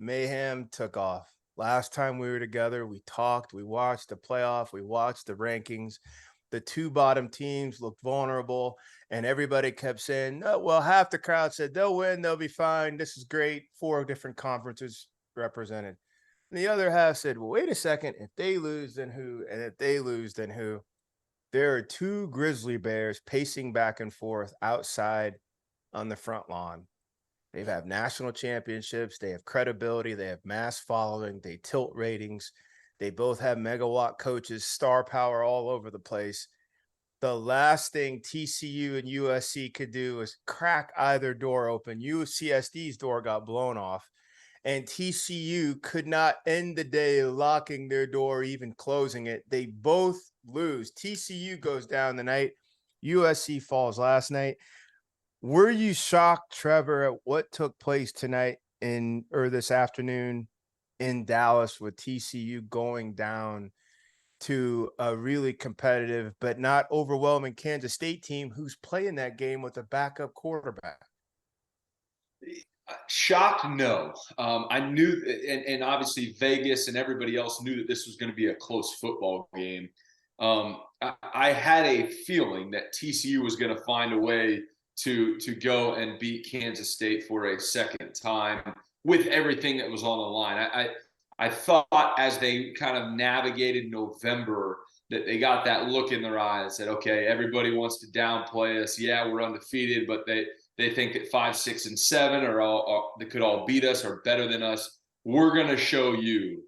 mayhem took off. Last time we were together, we talked, we watched the playoff, we watched the rankings. The two bottom teams looked vulnerable, and everybody kept saying, no, well, half the crowd said they'll win, they'll be fine. This is great. Four different conferences represented. And the other half said, well, wait a second. If they lose, then who? And if they lose, then who? There are two grizzly bears pacing back and forth outside on the front lawn. They have national championships. They have credibility. They have mass following. They tilt ratings. They both have megawatt coaches, star power all over the place. The last thing TCU and USC could do is crack either door open. UCSD's door got blown off, and TCU could not end the day locking their door, even closing it. They both lose. TCU goes down tonight. USC falls last night. Were you shocked, Trevor, at what took place tonight this afternoon in Dallas with TCU going down to a really competitive but not overwhelming Kansas State team who's playing that game with a backup quarterback? Shocked, no. I knew, and obviously Vegas and everybody else knew that this was going to be a close football game. I had a feeling that TCU was going to find a way to go and beat Kansas State for a second time with everything that was on the line. I thought as they kind of navigated November that they got that look in their eyes that, okay, everybody wants to downplay us. Yeah, we're undefeated, but they think that 5, 6, and 7 they could all beat us or better than us. We're going to show you.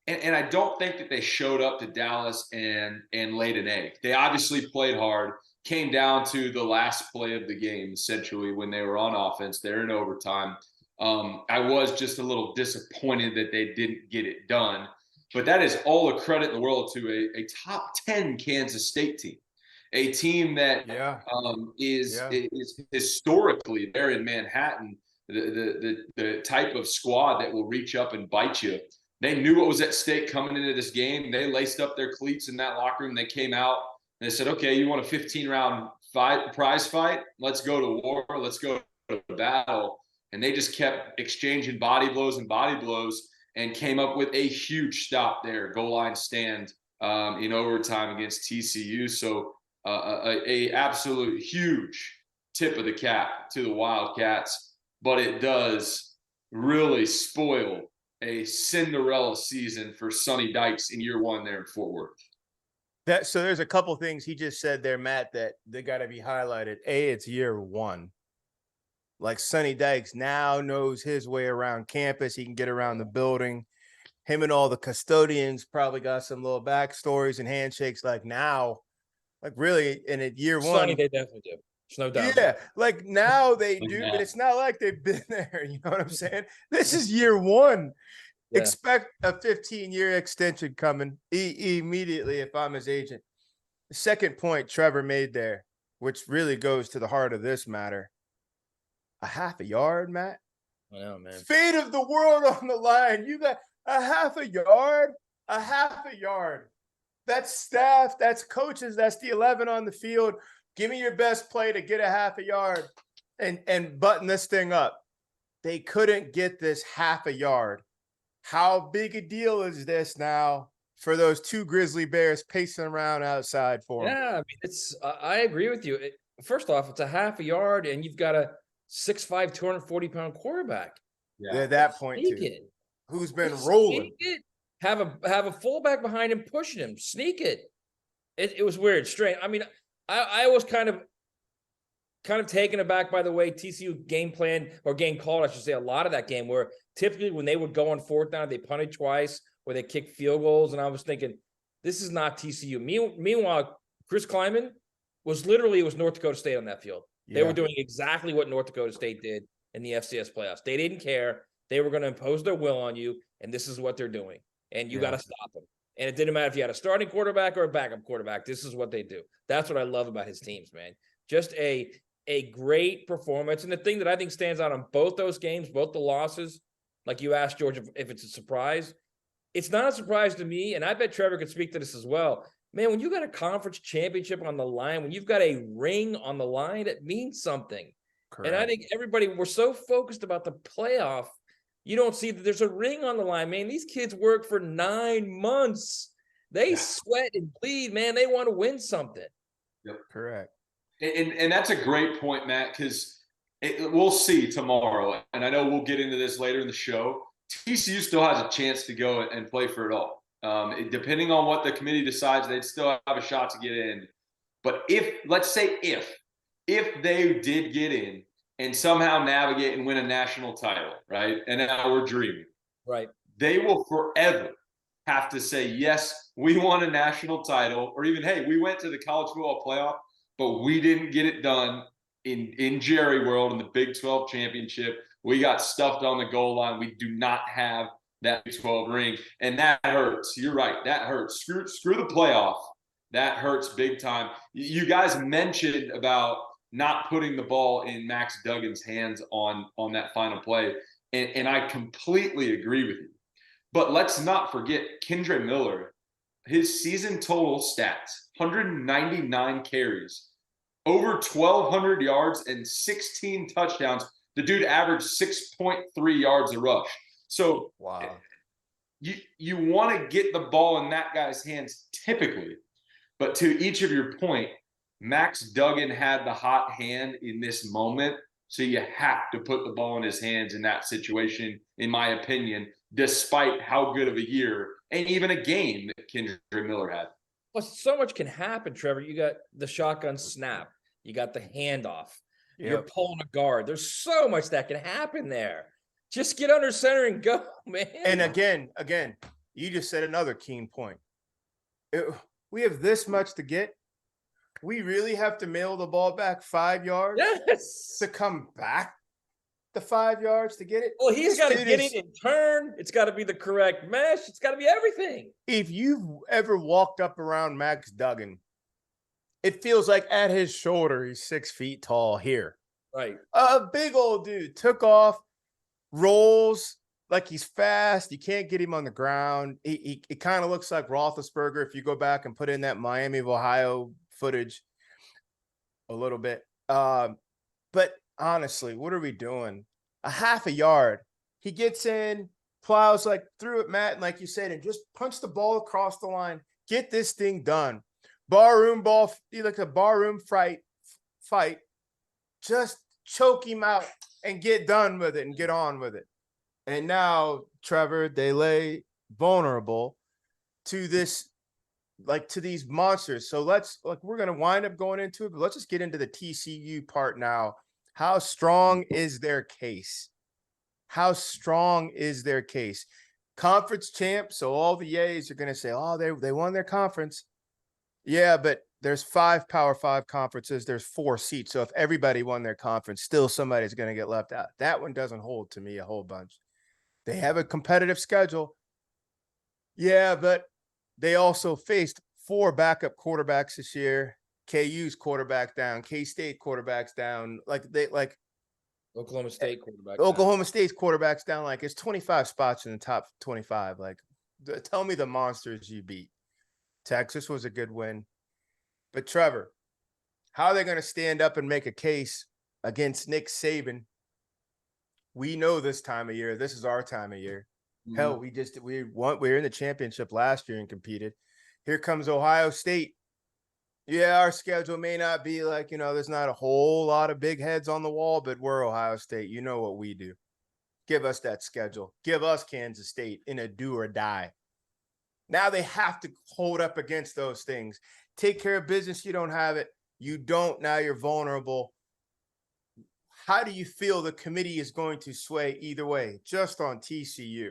And I don't think that they showed up to Dallas and laid an egg. They obviously played hard, came down to the last play of the game, essentially, when they were on offense. They're in overtime. I was just a little disappointed that they didn't get it done. But that is all the credit in the world to a top 10 Kansas State team, a team that is historically there in Manhattan, the type of squad that will reach up and bite you. They knew what was at stake coming into this game. They laced up their cleats in that locker room. They came out and they said, okay, you want a 15-round prize fight? Let's go to war. Let's go to battle. And they just kept exchanging body blows and came up with a huge stop there, goal line stand in overtime against TCU. So a absolute huge tip of the cap to the Wildcats, but it does really spoil a Cinderella season for Sonny Dykes in year one there in Fort Worth. So there's a couple things he just said there, Matt, that they got to be highlighted. It's year one. Like Sonny Dykes now knows his way around campus. He can get around the building. Him and all the custodians probably got some little backstories and handshakes. Like now, like really in a year one. Sonny, they definitely do. There's no doubt. Yeah, like now they do, but it's not like they've been there. You know what I'm saying? This is year one. Yeah. Expect a 15-year extension coming immediately if I'm his agent. The second point Trevor made there, which really goes to the heart of this matter. A half a yard, Matt. I know, man. Fate of the world on the line. You got a half a yard. That's staff. That's coaches. That's the 11 on the field. Give me your best play to get a half a yard and button this thing up. They couldn't get this half a yard. How big a deal is this now for those two grizzly bears pacing around outside for them? Yeah, I mean, I agree with you. First off, it's a half a yard, and you've got a 6'5", 240-pound quarterback. Yeah, at that point too. Who's been rolling? Have a fullback behind him pushing him. Sneak it. It was weird, strange. I mean, I was kind of taken aback by the way TCU game plan or game called, I should say, a lot of that game where typically when they would go on fourth down, they punted twice or they kicked field goals. And I was thinking, this is not TCU. Meanwhile, Chris Kleiman was North Dakota State on that field. Yeah. They were doing exactly what North Dakota State did in the FCS playoffs. They didn't care. They were going to impose their will on you, and this is what they're doing. And you got to stop them. And it didn't matter if you had a starting quarterback or a backup quarterback. This is what they do. That's what I love about his teams, man. Just a great performance. And the thing that I think stands out on both those games, both the losses, like you asked, George, if it's a surprise, it's not a surprise to me. And I bet Trevor could speak to this as well. Man, when you got a conference championship on the line, when you've got a ring on the line, it means something. Correct. And I think we're so focused about the playoff You don't see that there's a ring on the line, man. These kids work for 9 months. They sweat and bleed, man. They want to win something. Yep. Correct. And that's a great point, Matt, because we'll see tomorrow. And I know we'll get into this later in the show. TCU still has a chance to go and play for it all. Depending on what the committee decides, they'd still have a shot to get in. But let's say if they did get in and somehow navigate and win a national title, right? And now we're dreaming. Right. They will forever have to say, yes, we won a national title, or even, hey, we went to the college football playoff, but we didn't get it done in Jerry World in the Big 12 championship. We got stuffed on the goal line. We do not have that Big 12 ring. And that hurts. You're right. That hurts. Screw the playoff. That hurts big time. You guys mentioned about not putting the ball in Max Duggan's hands on that final play. And I completely agree with you. But let's not forget Kendre Miller, his season total stats, 199 carries, over 1,200 yards and 16 touchdowns. The dude averaged 6.3 yards a rush. So wow, you want to get the ball in that guy's hands typically. But to each of your point, Max Duggan had the hot hand in this moment. So you have to put the ball in his hands in that situation, in my opinion, despite how good of a year and even a game that Kendre Miller had. Well, so much can happen, Trevor. You got the shotgun snap. You got the handoff. Yep. You're pulling a guard. There's so much that can happen there. Just get under center and go, man. And again, you just said another keen point. We have this much to get. We really have to mail the ball back 5 yards to come back the 5 yards to get it. Well, he's got to get it in turn. It's got to be the correct mesh. It's got to be everything. If you've ever walked up around Max Duggan, it feels like at his shoulder, he's 6 feet tall here. Right. A big old dude took off, rolls like he's fast. You can't get him on the ground. It kind of looks like Roethlisberger if you go back and put in that Miami of Ohio footage a little bit. But honestly, what are we doing? A half a yard. He gets in, plows like through it, Matt, and like you said, and just punch the ball across the line. Get this thing done. Barroom ball, like a barroom fight. Just choke him out and get done with it and get on with it. And now, Trevor, they lay vulnerable to this, like to these monsters. So we're going to wind up going into it, but let's just get into the TCU part now. How strong is their case? How strong is their case? Conference champ. So all the yays are going to say, oh, they won their conference. Yeah, but there's 5 Power 5 conferences. There's 4 seats. So if everybody won their conference, still somebody's going to get left out. That one doesn't hold to me a whole bunch. They have a competitive schedule. Yeah, but they also faced 4 backup quarterbacks this year. KU's quarterback down, K-State quarterbacks down. Oklahoma State quarterback. Oklahoma State's quarterbacks down. Like it's 25 spots in the top 25. Like, tell me the monsters you beat. Texas was a good win. But Trevor, how are they going to stand up and make a case against Nick Saban? We know this time of year. This is our time of year. Mm-hmm. Hell, we were in the championship last year and competed. Here comes Ohio State. Yeah, our schedule may not be like, there's not a whole lot of big heads on the wall, but we're Ohio State. You know what we do. Give us that schedule. Give us Kansas State in a do or die. Now they have to hold up against those things. Take care of business. You don't have it. You don't. Now you're vulnerable. How do you feel the committee is going to sway either way, just on TCU?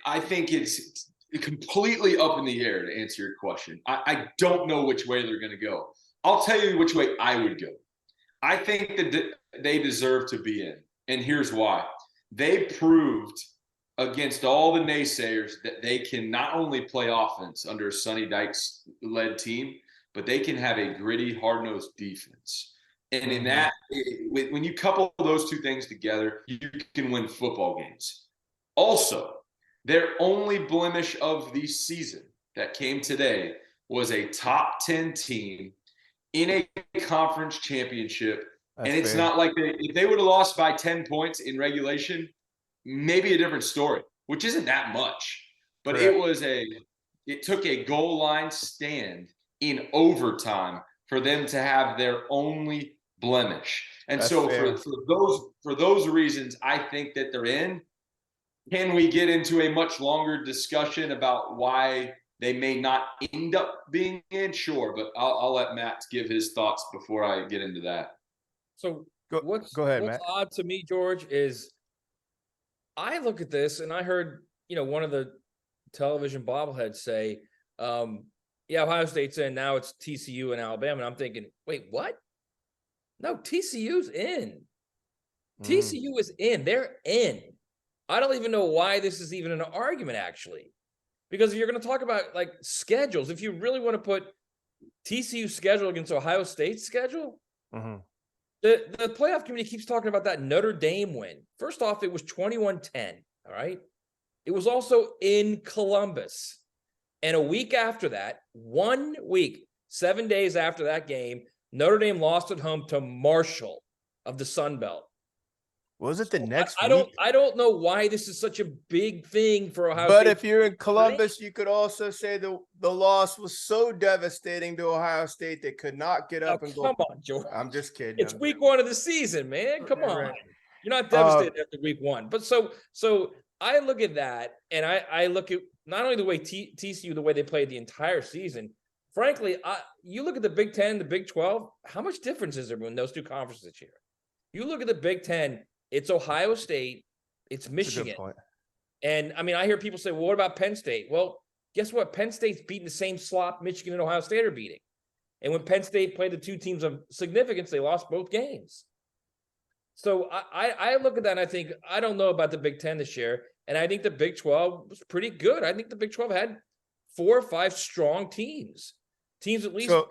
I think it's completely up in the air to answer your question. I don't know which way they're going to go. I'll tell you which way I would go. I think that they deserve to be in. And here's why. They proved against all the naysayers that they can not only play offense under Sonny Dykes led team, but they can have a gritty, hard-nosed defense. And in that, when you couple those two things together, you can win football games. Also, their only blemish of the season that came today was a top 10 team in a conference championship That's And it's fair. not like if they would have lost by 10 points in regulation, maybe a different story, which isn't that much. But Correct. it took a goal line stand in overtime for them to have their only blemish. And That's so fair. for those reasons, I think that they're in. Can we get into a much longer discussion about why they may not end up being in? Sure, but I'll let Matt give his thoughts before I get into that. So Go ahead, what's Matt. odd to me, George, is I look at this and I heard, one of the television bobbleheads say, yeah, Ohio State's in, now it's TCU and Alabama. And I'm thinking, wait, what? No, TCU's in. TCU is in. They're in. I don't even know why this is even an argument, actually. Because if you're going to talk about like schedules, if you really want to put TCU's schedule against Ohio State's schedule, the playoff committee keeps talking about that Notre Dame win. First off, it was 21-10, all right? It was also in Columbus. And a week after that, 1 week, 7 days after that game, Notre Dame lost at home to Marshall of the Sun Belt. Was it the next I week? I don't know why this is such a big thing for Ohio But State. if you're in Columbus, you could also say the loss was so devastating to Ohio State they could not get up and go. Come on, George. I'm just kidding. It's week 1 of the season, man. Come on. Right. You're not devastated after week 1. But so I look at that and I look at not only the way TCU, the way they played the entire season. Frankly, you look at the Big 10, the Big 12, how much difference is there in those two conferences this year? You look at the Big 10, it's Ohio State, it's Michigan. That's a good point. And I mean, I hear people say, well, what about Penn State? Well, guess what? Penn State's beating the same slop Michigan and Ohio State are beating. And when Penn State played the two teams of significance, they lost both games. So I look at that and I think, I don't know about the Big 10 this year. And I think the Big 12 was pretty good. I think the Big 12 had 4 or 5 strong teams. Teams at least